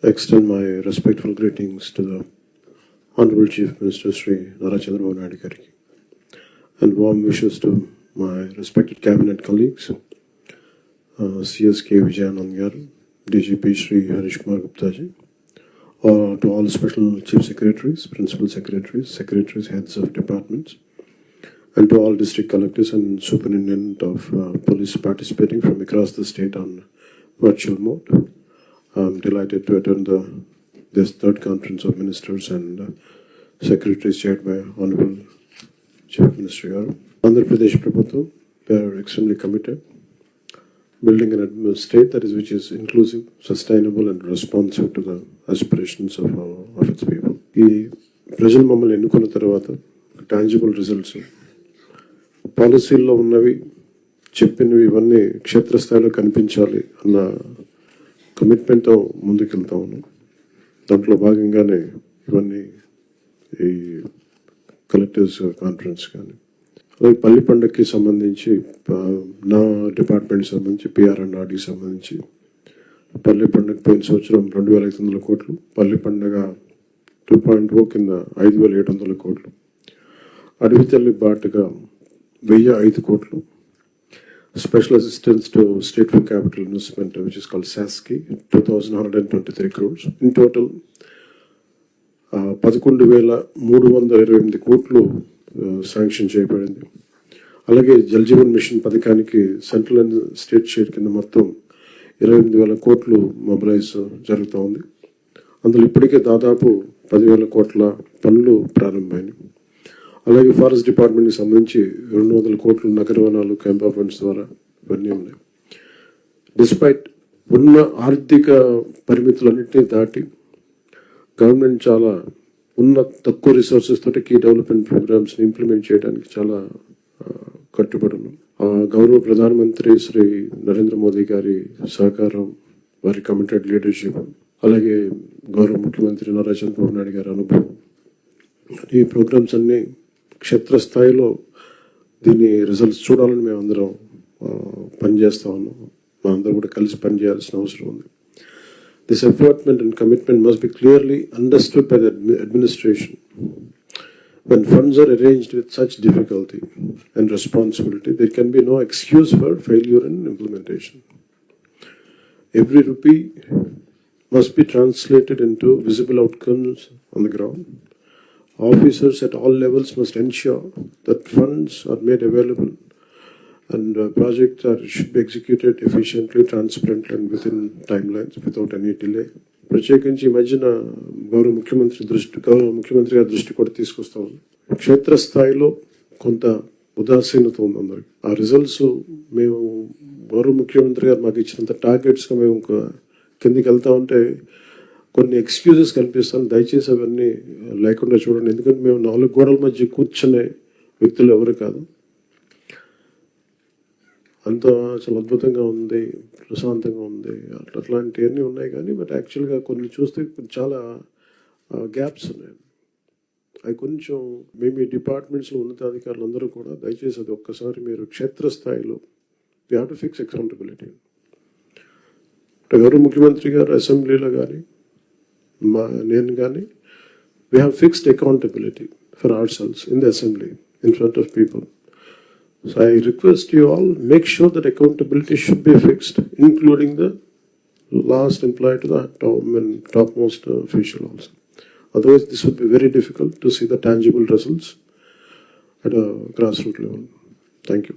extend my respectful greetings to the Honorable Chief Minister Sri Nara Chandrababu Naidu Gariki, and warm wishes to my respected cabinet colleagues, CSK Vijayanand Garu, DGP Sri Harish Kumar Gupta ji, to all special chief secretaries, principal secretaries, secretaries, heads of departments, and to all district collectors and superintendent of police participating from across the state on virtual mode. I'm delighted to attend this third conference of ministers and secretaries chaired by Honorable Chief Minister Garu. Andhra Pradesh Prabhutam, they are extremely committed building a state that is which is inclusive, sustainable and responsive to the aspirations of its people. ఈ ప్రజలు మమ్మల్ని ఎన్నుకున్న తర్వాత tangible results, పాలసీల్లో ఉన్నవి చెప్పినవి ఇవన్నీ క్షేత్రస్థాయిలో కనిపించాలి అన్న కమిట్మెంట్తో ముందుకెళ్తా ఉన్నాం. దాంట్లో భాగంగానే ఇవన్నీ ఈ కలెక్టర్స్ కాన్ఫరెన్స్ కానీ, అలాగే పల్లి పండుగకి సంబంధించి నా డిపార్ట్మెంట్కి సంబంధించి PR&RDకి సంబంధించి పల్లి పండుగ పోయిన సంవత్సరం 2,500 కోట్లు, పల్లి పండుగ 2.0 కింద 5,700 కోట్లు, అడవి తల్లి బాటుగా 1,005 కోట్లు, special assistance to state for capital investment, which is called SASCI, 2,123 crores. In total, 11,328 కోట్లు శాంక్షన్ చేయబడింది. అలాగే జల్ జీవన్ మిషన్ పథకానికి సెంట్రల్ అండ్ స్టేట్ షేర్ కింద మొత్తం 28,000 కోట్లు మొబిలైజ్ జరుగుతూ ఉంది. అందులో ఇప్పటికే దాదాపు 10,000 కోట్ల పనులు ప్రారంభమైనవి. అలాగే ఫారెస్ట్ డిపార్ట్మెంట్కి సంబంధించి 200 కోట్లు నగర వనాలు క్యాంపా ఫండ్స్ ద్వారా ఇవన్నీ ఉన్నాయి. డిస్పైట్ ఉన్న ఆర్థిక పరిమితులన్నింటినీ దాటి గవర్నమెంట్ చాలా తక్కువ రిసోర్సెస్ తోటి కీ డెవలప్మెంట్ ప్రోగ్రామ్స్ని ఇంప్లిమెంట్ చేయడానికి చాలా కట్టుబడి ఉన్నాం. గౌరవ ప్రధానమంత్రి శ్రీ నరేంద్ర మోదీ గారి సహకారం, వారి కమిటెడ్ లీడర్షిప్, అలాగే గౌరవ ముఖ్యమంత్రి నారా చంద్రబాబు నాయుడు గారి అనుభవం, ఈ ప్రోగ్రామ్స్ అన్నీ క్షేత్రస్థాయిలో దీని రిజల్ట్స్ చూడాలని మేము అందరం పనిచేస్తూ ఉన్నాం. మా అందరం కూడా కలిసి పనిచేయాల్సిన అవసరం ఉంది. This effortment and commitment must be clearly understood by the administration. When funds are arranged with such difficulty and responsibility, there can be no excuse for failure in implementation. Every rupee must be translated into visible outcomes on the ground. Officers at all levels must ensure that funds are made available and projects should be executed efficiently, transparently and within timelines without any delay. ప్రత్యేకించి ఈ మధ్యన గౌరవ ముఖ్యమంత్రి గారి దృష్టి కూడా తీసుకొస్తాం. క్షేత్రస్థాయిలో కొంత ఉదాసీనత ఉంది అందరికి. ఆ రిజల్ట్స్ మేము గౌరవ ముఖ్యమంత్రి గారు మాకు ఇచ్చినంత టార్గెట్స్గా మేము కిందికి వెళ్తా ఉంటే కొన్ని ఎక్స్క్యూజెస్ కనిపిస్తాను. దయచేసి అవన్నీ లేకుండా చూడండి. ఎందుకంటే మేము 4 గోడల మధ్య కూర్చునే వ్యక్తులు ఎవరు కాదు. అంత చాలా అద్భుతంగా ఉంది, ప్రశాంతంగా ఉంది, అట్లాంటివన్నీ ఉన్నాయి. కానీ బట్ యాక్చువల్గా కొన్ని చూస్తే చాలా గ్యాప్స్ ఉన్నాయి. అవి కొంచెం మేము ఈ డిపార్ట్మెంట్స్లో ఉన్నతాధికారులు అందరూ కూడా దయచేసి అది ఒక్కసారి మీరు క్షేత్రస్థాయిలో we have to fix accountability. గౌరవ ముఖ్యమంత్రి గారు అసెంబ్లీలో కానీ నేను కానీ we have fixed accountability for hour cells in the assembly in front of people. So I request you all, make sure that accountability should be fixed, including the last employee to the topmost official also. Otherwise, this would be very difficult to see the tangible results at a grassroots level. Thank you.